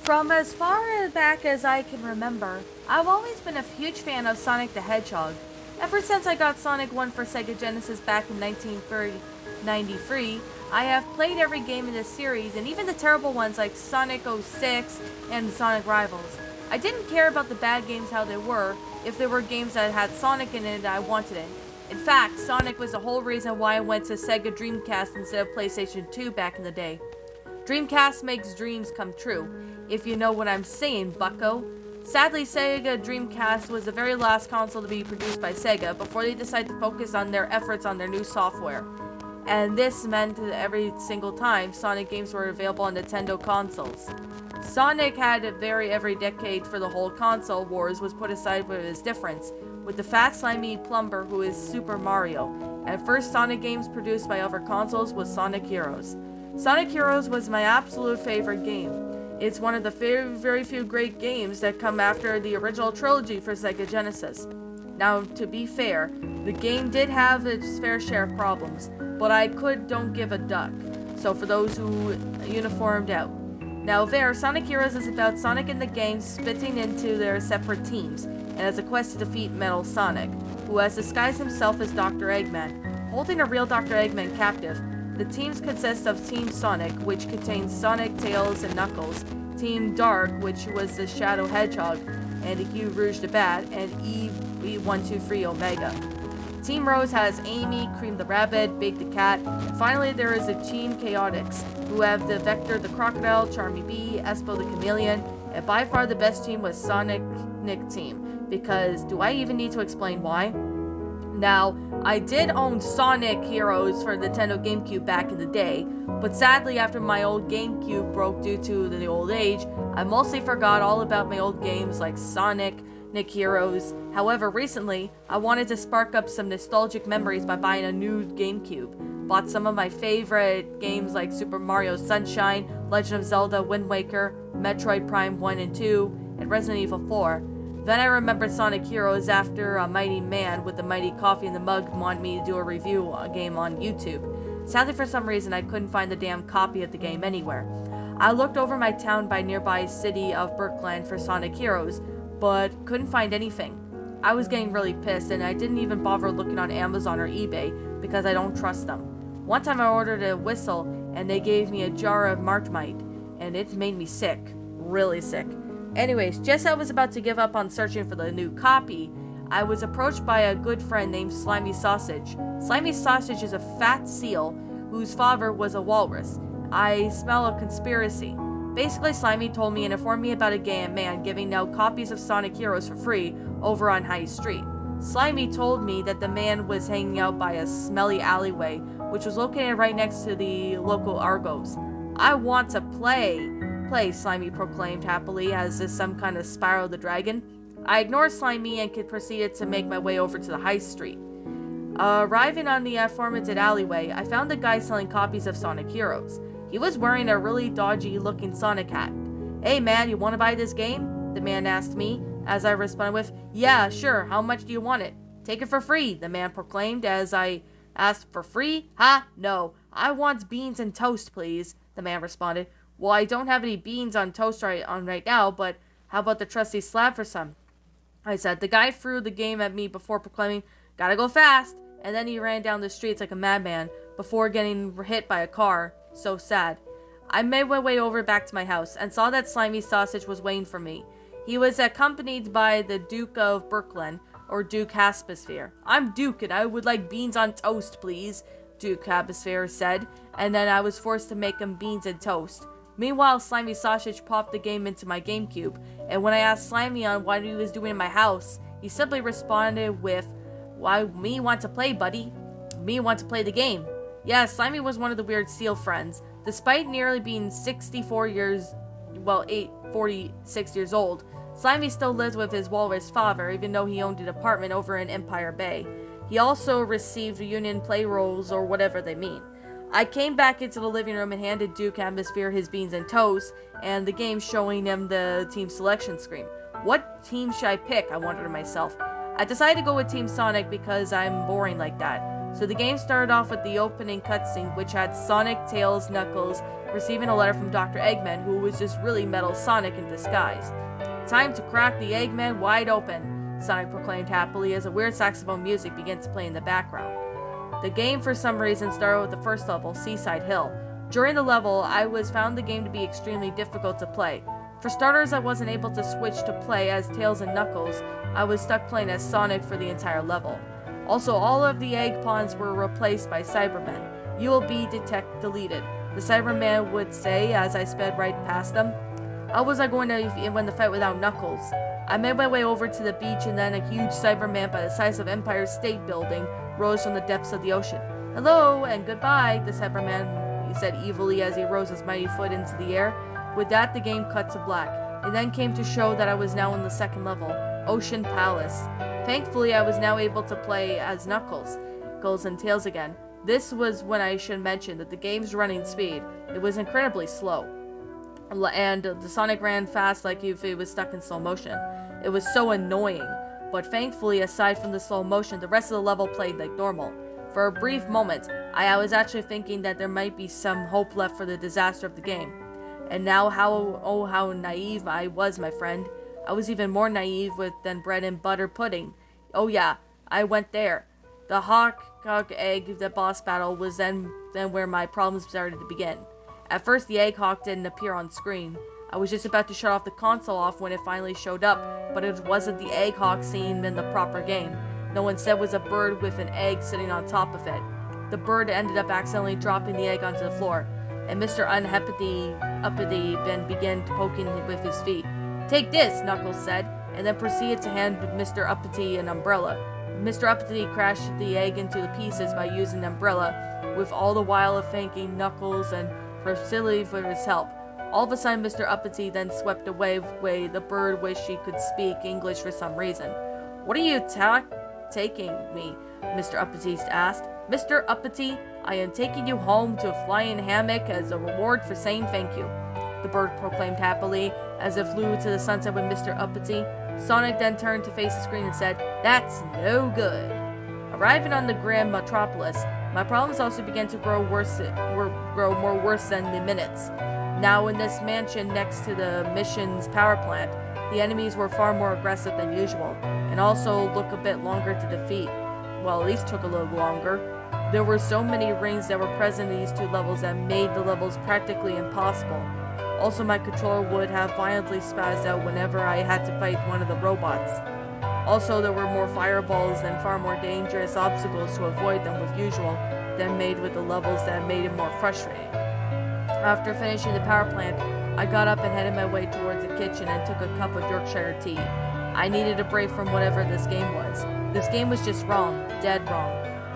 From as far back as I can remember, I've always been a huge fan of Sonic the Hedgehog. Ever since I got Sonic 1 for Sega Genesis back in 1993, I have played every game in this series, and even the terrible ones like Sonic 06 and Sonic Rivals. I didn't care about the bad games how they were. If there were games that had Sonic in it, I wanted it. In fact, Sonic was the whole reason why I went to Sega Dreamcast instead of PlayStation 2 back in the day. Dreamcast makes dreams come true, if you know what I'm saying, bucko. Sadly, Sega Dreamcast was the very last console to be produced by Sega before they decided to focus on their efforts on their new software. And this meant that every single time Sonic games were available on Nintendo consoles. Sonic had a every decade for the whole console wars was put aside with his difference, with the fat slimy plumber who is Super Mario, and first Sonic games produced by other consoles was Sonic Heroes. Sonic Heroes was my absolute favorite game. It's one of the very few great games that come after the original trilogy for Sega Genesis. Now, to be fair, the game did have its fair share of problems, but don't give a duck. So for those who uniformed out. Now Sonic Heroes is about Sonic and the gang splitting into their separate teams, and has a quest to defeat Metal Sonic, who has disguised himself as Dr. Eggman, holding a real Dr. Eggman captive. The teams consist of Team Sonic, which contains Sonic, Tails, and Knuckles, Team Dark, which was the Shadow Hedgehog, and Hugh Rouge the Bat, and E123 Omega. Team Rose has Amy, Cream the Rabbit, Big the Cat, and finally there is a Team Chaotix, who have the Vector the Crocodile, Charmy Bee, Espo the Chameleon, and by far the best team was Sonic Nick Team, because do I even need to explain why? Now, I did own Sonic Heroes for Nintendo GameCube back in the day, but sadly after my old GameCube broke due to the old age, I mostly forgot all about my old games like Sonic, Nick Heroes. However, recently, I wanted to spark up some nostalgic memories by buying a new GameCube. Bought some of my favorite games like Super Mario Sunshine, Legend of Zelda Wind Waker, Metroid Prime 1 and 2, and Resident Evil 4. Then I remembered Sonic Heroes after a mighty man with the mighty coffee in the mug wanted me to do a review game on YouTube. Sadly, for some reason, I couldn't find the damn copy of the game anywhere. I looked over my town by nearby city of Birkland for Sonic Heroes, but couldn't find anything. I was getting really pissed, and I didn't even bother looking on Amazon or eBay because I don't trust them. One time I ordered a whistle, and they gave me a jar of Marmite, and it made me sick. Really sick. Anyways, just as I was about to give up on searching for the new copy, I was approached by a good friend named Slimy Sausage. Slimy Sausage is a fat seal whose father was a walrus. I smell a conspiracy. Basically, Slimy told me and informed me about a gay man giving out copies of Sonic Heroes for free over on High Street. Slimy told me that the man was hanging out by a smelly alleyway, which was located right next to the local Argos. I want to play, Slimy proclaimed happily, as if some kind of Spyro the Dragon. I ignored Slimy and proceeded to make my way over to the High Street. Arriving on the aforementioned alleyway, I found a guy selling copies of Sonic Heroes. He was wearing a really dodgy looking Sonic hat. "Hey man, you want to buy this game?" the man asked me, as I responded with, "Yeah, sure, how much do you want it?" "Take it for free," the man proclaimed, as I asked, "For free? Ha? No, I want beans and toast, please," the man responded. "Well, I don't have any beans on toast right now, but how about the trusty slab for some?" I said. The guy threw the game at me before proclaiming, "Gotta go fast," and then he ran down the streets like a madman before getting hit by a car. So sad. I made my way over back to my house and saw that Slimy Sausage was waiting for me. He was accompanied by the Duke of Birkland, or Duke Haspesphere. "I'm Duke and I would like beans on toast, please," Duke Haspesphere said, and then I was forced to make him beans and toast. Meanwhile, Slimy Sausage popped the game into my GameCube, and when I asked Slimy on what he was doing in my house, he simply responded with, "Why, me want to play, buddy. Me want to play the game." Yeah, Slimy was one of the weird Seal friends. Despite nearly being 46 years old, Slimy still lives with his walrus father, even though he owned an apartment over in Empire Bay. He also received union play rolls, or whatever they mean. I came back into the living room and handed Duke Atmosphere his beans and toast, and the game showing him the team selection screen. What team should I pick? I wondered to myself. I decided to go with Team Sonic because I'm boring like that. So the game started off with the opening cutscene, which had Sonic, Tails, Knuckles, receiving a letter from Dr. Eggman, who was just really Metal Sonic in disguise. "Time to crack the Eggman wide open," Sonic proclaimed happily as a weird saxophone music began to play in the background. The game, for some reason, started with the first level, Seaside Hill. During the level, I found the game to be extremely difficult to play. For starters, I wasn't able to switch to play as Tails and Knuckles. I was stuck playing as Sonic for the entire level. Also, all of the egg pawns were replaced by Cybermen. "You will be deleted," the Cyberman would say as I sped right past them. How was I going to win the fight without Knuckles? I made my way over to the beach, and then a huge Cyberman by the size of Empire State Building rose from the depths of the ocean. "Hello and goodbye," the Cyberman he said evilly as he rose his mighty foot into the air. With that, the game cut to black. It then came to show that I was now in the second level, Ocean Palace. Thankfully, I was now able to play as Knuckles and Tails again. This was when I should mention that the game's running speed. It was incredibly slow. And the Sonic ran fast like if it was stuck in slow motion. It was so annoying. But thankfully, aside from the slow motion, the rest of the level played like normal. For a brief moment, I was actually thinking that there might be some hope left for the disaster of the game. And now how naive I was, my friend. I was even more naive than bread and butter pudding. Oh yeah, I went there. The Hawk Egg, the boss battle, was then where my problems started to begin. At first, the Egg Hawk didn't appear on screen. I was just about to shut off the console when it finally showed up, but it wasn't the Egg Hawk seen in the proper game. No, instead was a bird with an egg sitting on top of it. The bird ended up accidentally dropping the egg onto the floor, and Mr. Uppity then began poking it with his feet. "Take this," Knuckles said, and then proceeded to hand Mr. Uppity an umbrella. Mr. Uppity crashed the egg into the pieces by using the umbrella, with all the while thanking Knuckles and Priscilla for his help. All of a sudden, Mr. Uppity then swept away. The bird wished she could speak English for some reason. "What are you taking me?" Mr. Uppity asked. "Mr. Uppity, I am taking you home to a flying hammock as a reward for saying thank you," the bird proclaimed happily as it flew to the sunset with Mr. Uppity. Sonic then turned to face the screen and said, "That's no good." Arriving on the Grand Metropolis, my problems also began to grow more worse than the minutes. Now in this mansion next to the mission's power plant, the enemies were far more aggressive than usual, and also look a bit longer to defeat. Well, at least took a little longer. There were so many rings that were present in these two levels that made the levels practically impossible. Also, my controller would have violently spazzed out whenever I had to fight one of the robots. Also, there were more fireballs and far more dangerous obstacles to avoid than with usual, than made with the levels that made it more frustrating. After finishing the power plant, I got up and headed my way towards the kitchen and took a cup of Yorkshire tea. I needed a break from whatever this game was. This game was just wrong, dead wrong.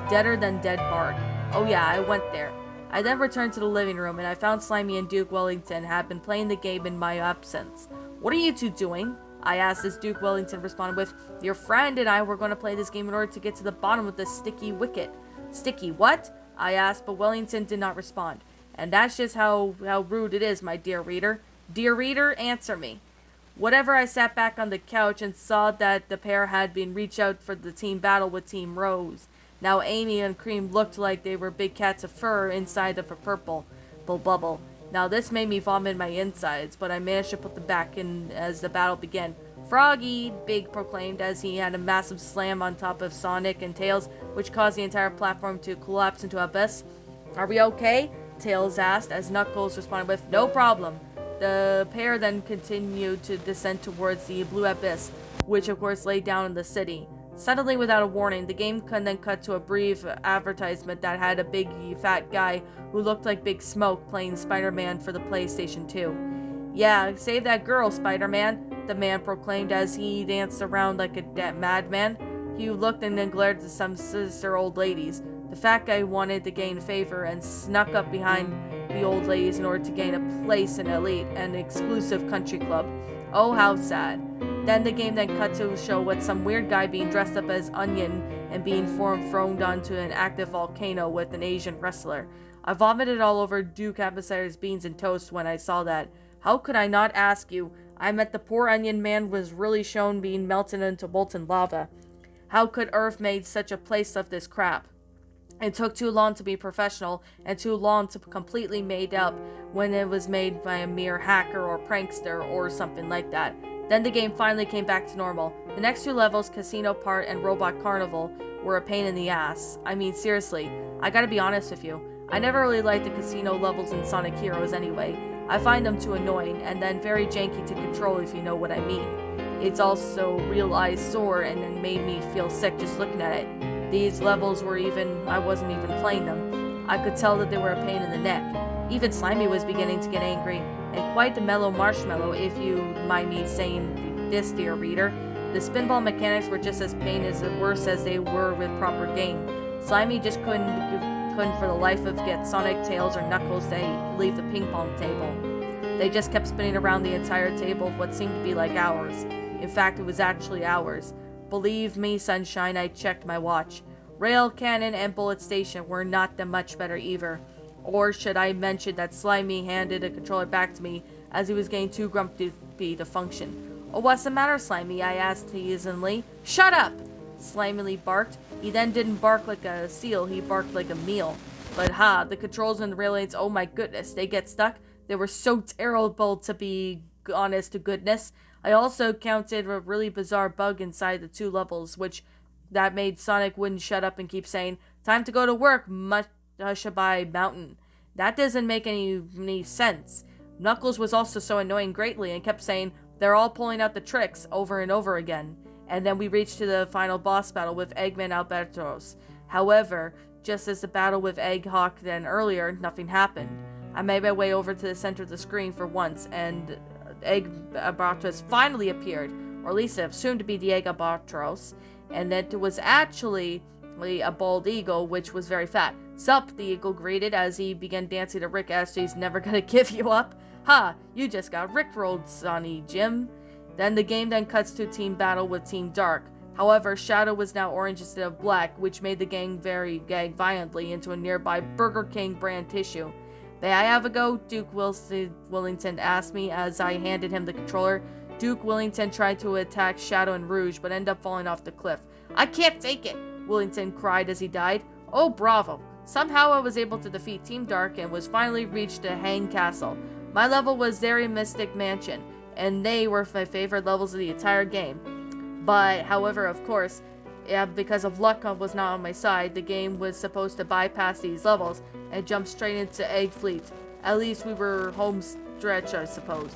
Deader than dead Bard. Oh yeah, I went there. I then returned to the living room and I found Slimy and Duke Wellington had been playing the game in my absence. "What are you two doing?" I asked as Duke Wellington responded with, "Your friend and I were going to play this game in order to get to the bottom of this sticky wicket." "Sticky what?" I asked, but Wellington did not respond. And that's just how rude it is, my dear reader. Dear reader, answer me. Whatever, I sat back on the couch and saw that the pair had been reached out for the team battle with Team Rose. Now Amy and Cream looked like they were big cats of fur inside of a purple bubble. Now this made me vomit my insides, but I managed to put them back in as the battle began. "Froggy!" Big proclaimed as he had a massive slam on top of Sonic and Tails, which caused the entire platform to collapse into an abyss. "Are we okay?" Tails asked as Knuckles responded with, "No problem." The pair then continued to descend towards the blue abyss, which of course lay down in the city. Suddenly, without a warning, the game then cut to a brief advertisement that had a big fat guy who looked like Big Smoke playing Spider-Man for the PlayStation 2. "Yeah, save that girl, Spider-Man," the man proclaimed as he danced around like a madman. He looked and then glared at some sinister old ladies. The fat guy wanted to gain favor and snuck up behind the old ladies in order to gain a place in Elite, an exclusive country club. Oh, how sad. Then the game then cut to show what some weird guy being dressed up as Onion and being thrown onto an active volcano with an Asian wrestler. I vomited all over Duke Abbassire's beans and toast when I saw that. How could I not ask you? I meant the poor Onion Man was really shown being melted into molten lava. How could Earth made such a place of this crap? It took too long to be professional and too long to completely made up when it was made by a mere hacker or prankster or something like that. Then the game finally came back to normal. The next two levels, Casino Part and Robot Carnival, were a pain in the ass. I mean, seriously, I gotta be honest with you. I never really liked the casino levels in Sonic Heroes anyway. I find them too annoying and then very janky to control, if you know what I mean. It's also real eyesore and it made me feel sick just looking at it. These levels I wasn't even playing them. I could tell that they were a pain in the neck. Even Slimy was beginning to get angry, and quite the mellow marshmallow, if you mind me saying this, dear reader. The spinball mechanics were just as worse as they were with proper game. Slimy just couldn't for the life of get Sonic, Tails, or Knuckles to leave the ping pong table. They just kept spinning around the entire table of what seemed to be like hours. In fact, it was actually hours. Believe me, Sunshine, I checked my watch. Rail Cannon and Bullet Station were not that much better either. Or should I mention that Slimy handed a controller back to me as he was getting too grumpy to function. "Oh, what's the matter, Slimy?" I asked teasingly. "Shut up!" Slimy barked. He then didn't bark like a seal, he barked like a mule. But the controls and the railings, oh my goodness, they get stuck. They were so terrible, to be honest to goodness. I also encountered a really bizarre bug inside the two levels, that made Sonic wouldn't shut up and keep saying, "Time to go to work, Hushabye Mountain." That doesn't make any sense. Knuckles was also so annoying greatly and kept saying, "They're all pulling out the tricks," over and over again. And then we reached to the final boss battle with Eggman Albatros. However, just as the battle with Egghawk then earlier, nothing happened. I made my way over to the center of the screen for once, and Egg Albatros finally appeared, or at least assumed to be the Egg Albatros, and that it was actually a bald eagle, which was very fat. "Sup," the eagle greeted as he began dancing to Rick Astley's "Never Gonna Give You Up." "Ha, you just got rickrolled, Sonny Jim." Then the game cuts to team battle with Team Dark. However, Shadow was now orange instead of black, which made the gang gag violently into a nearby Burger King brand tissue. "May I have a go?" Duke Wellington asked me as I handed him the controller. Duke Wellington tried to attack Shadow and Rouge, but ended up falling off the cliff. "I can't take it!" Wellington cried as he died. "Oh, bravo! Somehow I was able to defeat Team Dark and was finally reached the Hang Castle. My level was Zary Mystic Mansion, and they were my favorite levels of the entire game. But, however, of course, because of luck was not on my side, the game was supposed to bypass these levels and jump straight into Egg Fleet. At least we were home stretch, I suppose.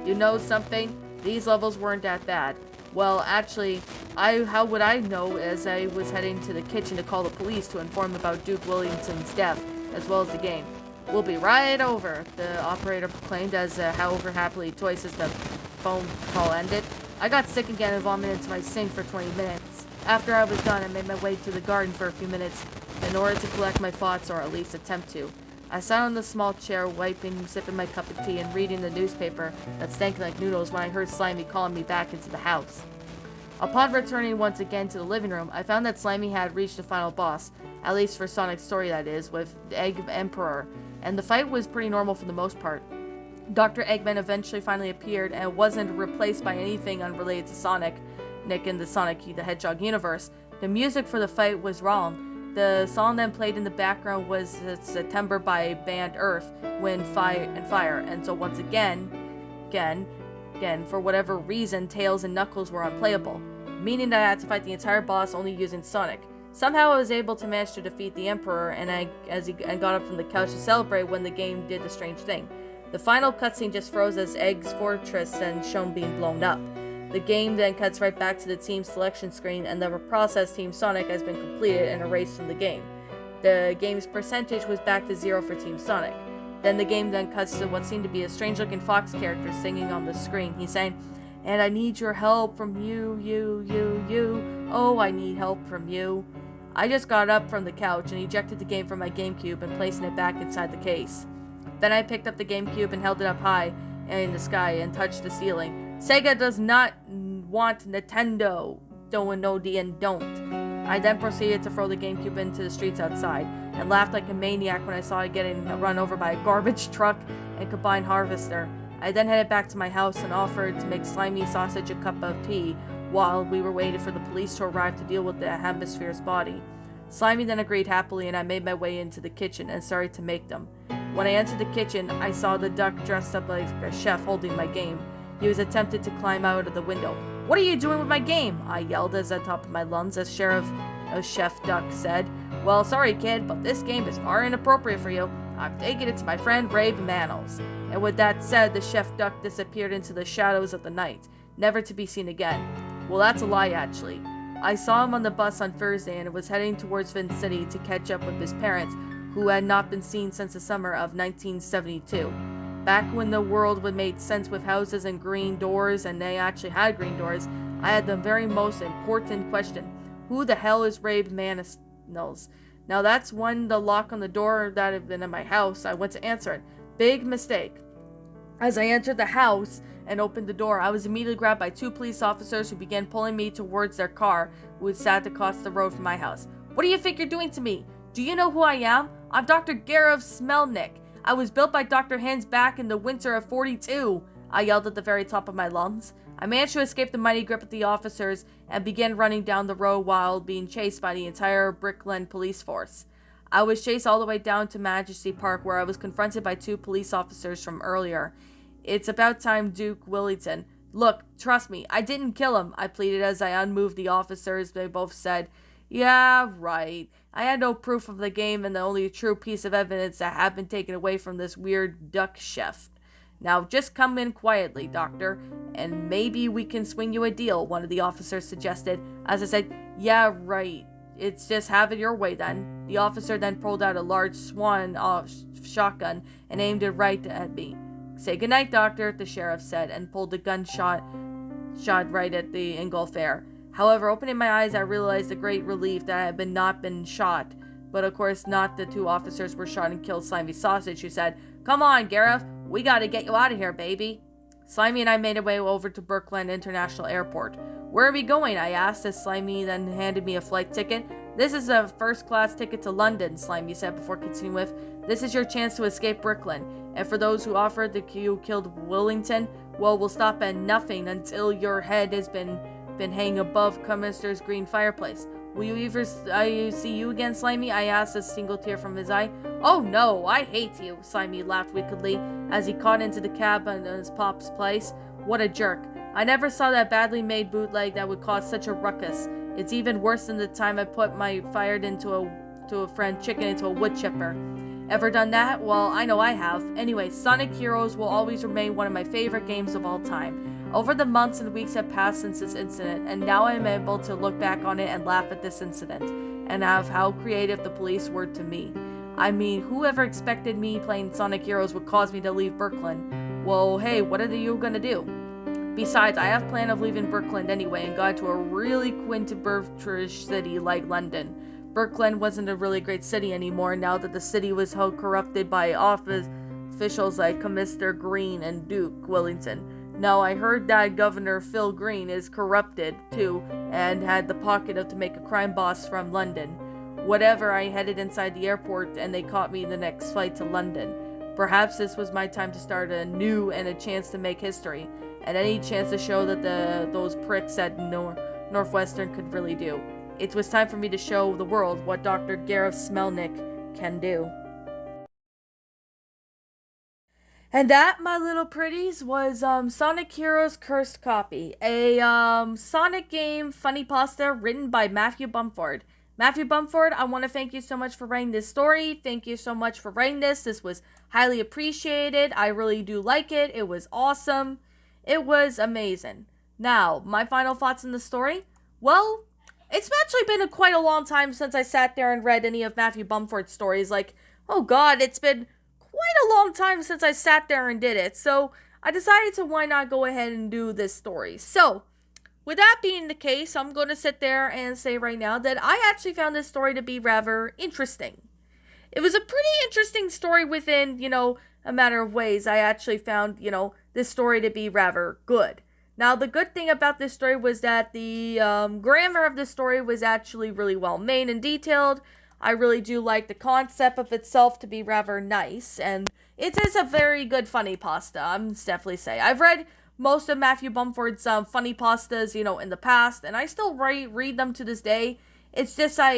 You know something? These levels weren't that bad. Well, actually, how would I know, as I was heading to the kitchen to call the police to inform about Duke Wellington's death, as well as the game. "We'll be right over," the operator proclaimed as however happily twice as the phone call ended. I got sick again and vomited into my sink for 20 minutes. After I was done, I made my way to the garden for a few minutes in order to collect my thoughts, or at least attempt to. I sat on the small chair, sipping my cup of tea and reading the newspaper that stank like noodles when I heard Slimy calling me back into the house. Upon returning once again to the living room, I found that Slimy had reached the final boss, at least for Sonic's story that is, with Egg Emperor, and the fight was pretty normal for the most part. Dr. Eggman eventually finally appeared and wasn't replaced by anything unrelated to Sonic in the Sonic the Hedgehog universe. The music for the fight was wrong. The song then played in the background was September by band Earth, Wind, Fire, and so once again, for whatever reason, Tails and Knuckles were unplayable, meaning that I had to fight the entire boss only using Sonic. Somehow I was able to manage to defeat the Emperor, and got up from the couch to celebrate when the game did the strange thing. The final cutscene just froze as Egg's fortress and shown being blown up. The game then cuts right back to the team selection screen, and the process Team Sonic has been completed and erased from the game. The game's percentage was back to 0 for Team Sonic. Then the game then cuts to what seemed to be a strange-looking fox character singing on the screen. He's saying, "And I need your help from you. Oh, I need help from you." I just got up from the couch and ejected the game from my GameCube and placing it back inside the case. Then I picked up the GameCube and held it up high in the sky and touched the ceiling. "Sega does not want Nintendo. Don't." I then proceeded to throw the GameCube into the streets outside and laughed like a maniac when I saw it getting run over by a garbage truck and combine harvester. I then headed back to my house and offered to make Slimy Sausage a cup of tea while we were waiting for the police to arrive to deal with the Hemisphere's body. Slimy then agreed happily, and I made my way into the kitchen and started to make them. When I entered the kitchen, I saw the duck dressed up like a chef holding my game. He was attempting to climb out of the window. "What are you doing with my game?" I yelled at the top of my lungs as Chef Duck said. "Well, sorry kid, but this game is far inappropriate for you. I'm taking it to my friend Rabe Manos." And with that said, the Chef Duck disappeared into the shadows of the night, never to be seen again. Well, that's a lie actually. I saw him on the bus on Thursday and was heading towards Vin City to catch up with his parents, who had not been seen since the summer of 1972. Back when the world would make sense with houses and green doors, and they actually had green doors, I had the very most important question. Who the hell is Rabe Manos? Now that's when the lock on the door that had been in my house, I went to answer it. Big mistake. As I entered the house and opened the door, I was immediately grabbed by 2 police officers who began pulling me towards their car, who had sat across the road from my house. "What do you think you're doing to me? Do you know who I am? I'm Dr. Garov Smelnik. I was built by Dr. Hans back in the winter of 42. I yelled at the very top of my lungs. I managed to escape the mighty grip of the officers and began running down the road while being chased by the entire Brickland police force. I was chased all the way down to Majesty Park, where I was confronted by 2 police officers from earlier. "It's about time, Duke Willington. Look, trust me, I didn't kill him," I pleaded as I unmoved the officers. They both said, "Yeah, right. I had no proof of the game, and the only true piece of evidence that had been taken away from this weird duck chef. Now just come in quietly, Doctor, and maybe we can swing you a deal," one of the officers suggested. As I said, "Yeah, right. It's just have it your way then." The officer then pulled out a large swan shotgun and aimed it right at me. "Say goodnight, Doctor," the sheriff said, and pulled the gunshot right at the engulfed air. However, opening my eyes, I realized the great relief that I had not been shot. But of course not. The 2 officers were shot and killed Slimy Sausage, who said, "Come on, Gareth, we gotta get you out of here, baby." Slimy and I made our way over to Birkland International Airport. "Where are we going?" I asked, as Slimy then handed me a flight ticket. "This is a first-class ticket to London," Slimy said before continuing with, "This is your chance to escape Brickland. And for those who offered the you killed Willington, well, we'll stop at nothing until your head has been hanging above Cumminster's green fireplace. Will you ever see you again, Slimy?" I asked, a single tear from his eye. "Oh no, I hate you," Slimy laughed wickedly as he caught into the cab on his pop's place. "What a jerk. I never saw that badly made bootleg that would cause such a ruckus. It's even worse than the time I put my fired into a friend chicken into a wood chipper. Ever done that? Well, I know I have. Anyway, Sonic Heroes will always remain one of my favorite games of all time. Over the months and weeks have passed since this incident, and now I am able to look back on it and laugh at this incident, and of how creative the police were to me. I mean, whoever expected me playing Sonic Heroes would cause me to leave Birkland? Well, hey, what are you gonna do? Besides, I have plan of leaving Birkland anyway and got to a really quint-British city like London. Birkland wasn't a really great city anymore now that the city was held corrupted by officials like Mr. Green and Duke Wellington. Now, I heard that Governor Phil Green is corrupted, too, and had the pocket of to make a crime boss from London. Whatever, I headed inside the airport, and they caught me the next flight to London. Perhaps this was my time to start anew and a chance to make history, and any chance to show that those pricks at Northwestern could really do. It was time for me to show the world what Dr. Gareth Smelnik can do. And that, my little pretties, was Sonic Heroes Cursed Copy, a Sonic game funny pasta written by Matthew Bumford. Matthew Bumford, I want to thank you so much for writing this story. Thank you so much for writing this. This was highly appreciated. I really do like it. It was awesome. It was amazing. Now, my final thoughts on the story? Well, it's actually been quite a long time since I sat there and read any of Matthew Bumford's stories. Like, oh god, it's been quite a long time since I sat there and did it. So, I decided to why not go ahead and do this story. So, with that being the case, I'm going to sit there and say right now that I actually found this story to be rather interesting. It was a pretty interesting story within, a matter of ways. I actually found, this story to be rather good. Now, the good thing about this story was that the grammar of the story was actually really well made and detailed. I really do like the concept of itself to be rather nice, and it is a very good funny pasta, I'm definitely say. I've read most of Matthew Bumford's funny pastas, in the past, and I still read them to this day. It's just I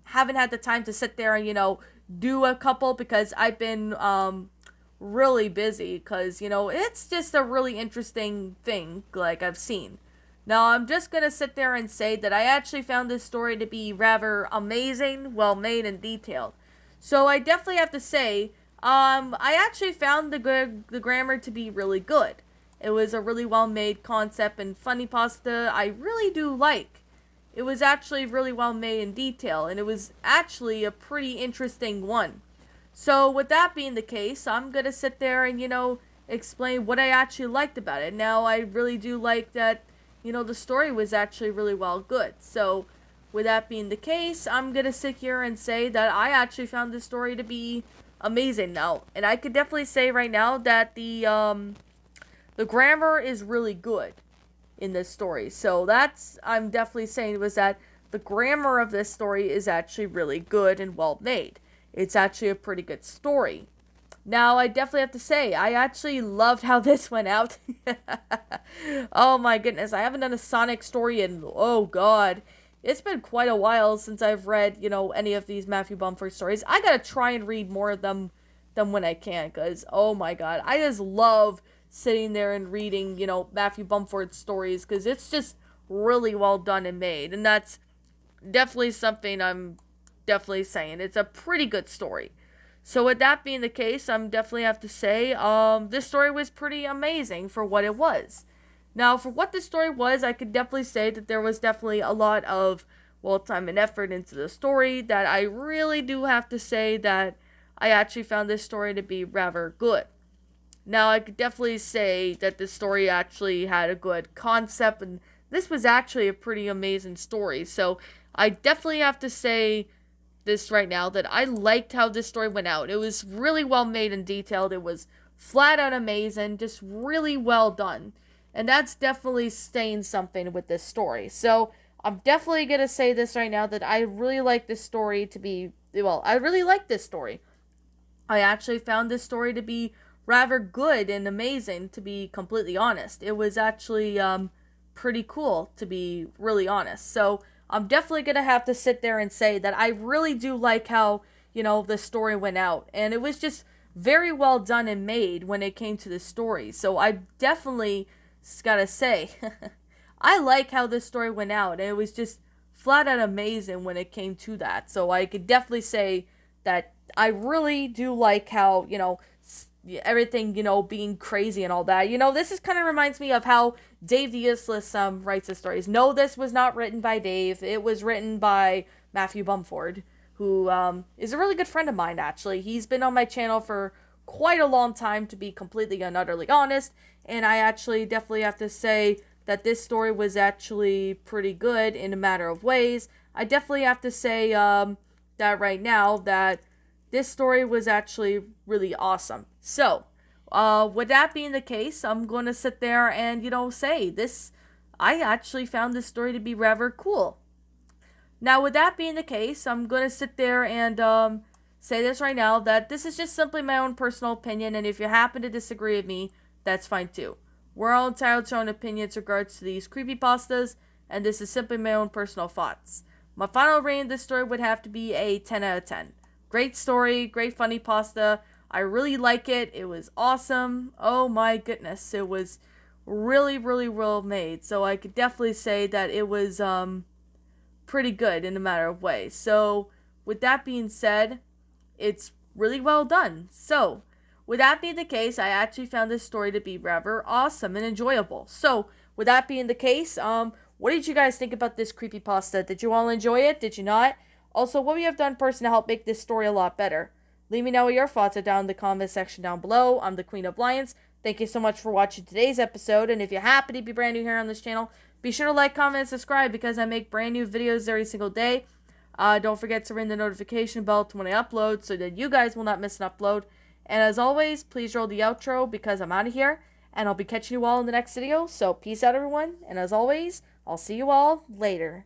haven't had the time to sit there and do a couple because I've been really busy because it's just a really interesting thing like I've seen. Now I'm just gonna sit there and say that I actually found this story to be rather amazing, well made, and detailed. So I definitely have to say, I actually found the grammar to be really good. It was a really well made concept and funny pasta I really do like. It was actually really well made in detail, and it was actually a pretty interesting one. So, with that being the case, I'm gonna sit there and, explain what I actually liked about it. Now, I really do like that, the story was actually really well good. So, with that being the case, I'm gonna sit here and say that I actually found this story to be amazing now. And I could definitely say right now that the grammar is really good in this story. So I'm definitely saying was that the grammar of this story is actually really good and well made. It's actually a pretty good story. Now, I definitely have to say, I actually loved how this went out. Oh my goodness, I haven't done a Sonic story in, oh god, it's been quite a while since I've read, any of these Matthew Bumford stories. I gotta try and read more of them when I can, because, oh my god, I just love sitting there and reading, Matthew Bumford stories, because it's just really well done and made, and that's definitely something I'm definitely saying. It's a pretty good story. So with that being the case, I'm definitely have to say, this story was pretty amazing for what it was. Now, for what this story was, I could definitely say that there was definitely a lot of, time and effort into the story that I really do have to say that I actually found this story to be rather good. Now, I could definitely say that this story actually had a good concept, and this was actually a pretty amazing story. So, I definitely have to say this right now that I liked how this story went out. It was really well made and detailed. It was flat out amazing, just really well done. And that's definitely saying something with this story. So, I'm definitely going to say this right now that I really like this story to be, I really like this story. I actually found this story to be rather good and amazing, to be completely honest. It was actually pretty cool, to be really honest. So I'm definitely going to have to sit there and say that I really do like how, the story went out. And it was just very well done and made when it came to the story. So I definitely got to say, I like how this story went out. And it was just flat out amazing when it came to that. So I could definitely say that I really do like how, everything, being crazy and all that. This is kind of reminds me of how Dave the Useless writes his stories. No, this was not written by Dave. It was written by Matthew Bumford, who is a really good friend of mine, actually. He's been on my channel for quite a long time, to be completely and utterly honest, and I actually definitely have to say that this story was actually pretty good in a matter of ways. I definitely have to say that right now that this story was actually really awesome. So, with that being the case, I'm going to sit there and, say this. I actually found this story to be rather cool. Now, with that being the case, I'm going to sit there and say this right now, that this is just simply my own personal opinion, and if you happen to disagree with me, that's fine too. We're all entitled to our own opinions regards to these creepypastas, and this is simply my own personal thoughts. My final rating of this story would have to be a 10 out of 10. Great story, great funny pasta. I really like it. It was awesome. Oh my goodness. It was really, really well made. So I could definitely say that it was pretty good in a matter of ways. So with that being said, it's really well done. So with that being the case, I actually found this story to be rather awesome and enjoyable. So with that being the case, what did you guys think about this creepypasta? Did you all enjoy it? Did you not? Also, what would you have done personally to help make this story a lot better? Leave me know what your thoughts are down in the comment section down below. I'm the Queen of Lions. Thank you so much for watching today's episode, and if you happen to be brand new here on this channel, be sure to like, comment, and subscribe because I make brand new videos every single day. Don't forget to ring the notification bell when I upload so that you guys will not miss an upload. And as always, please roll the outro because I'm out of here, and I'll be catching you all in the next video. So peace out, everyone, and as always, I'll see you all later.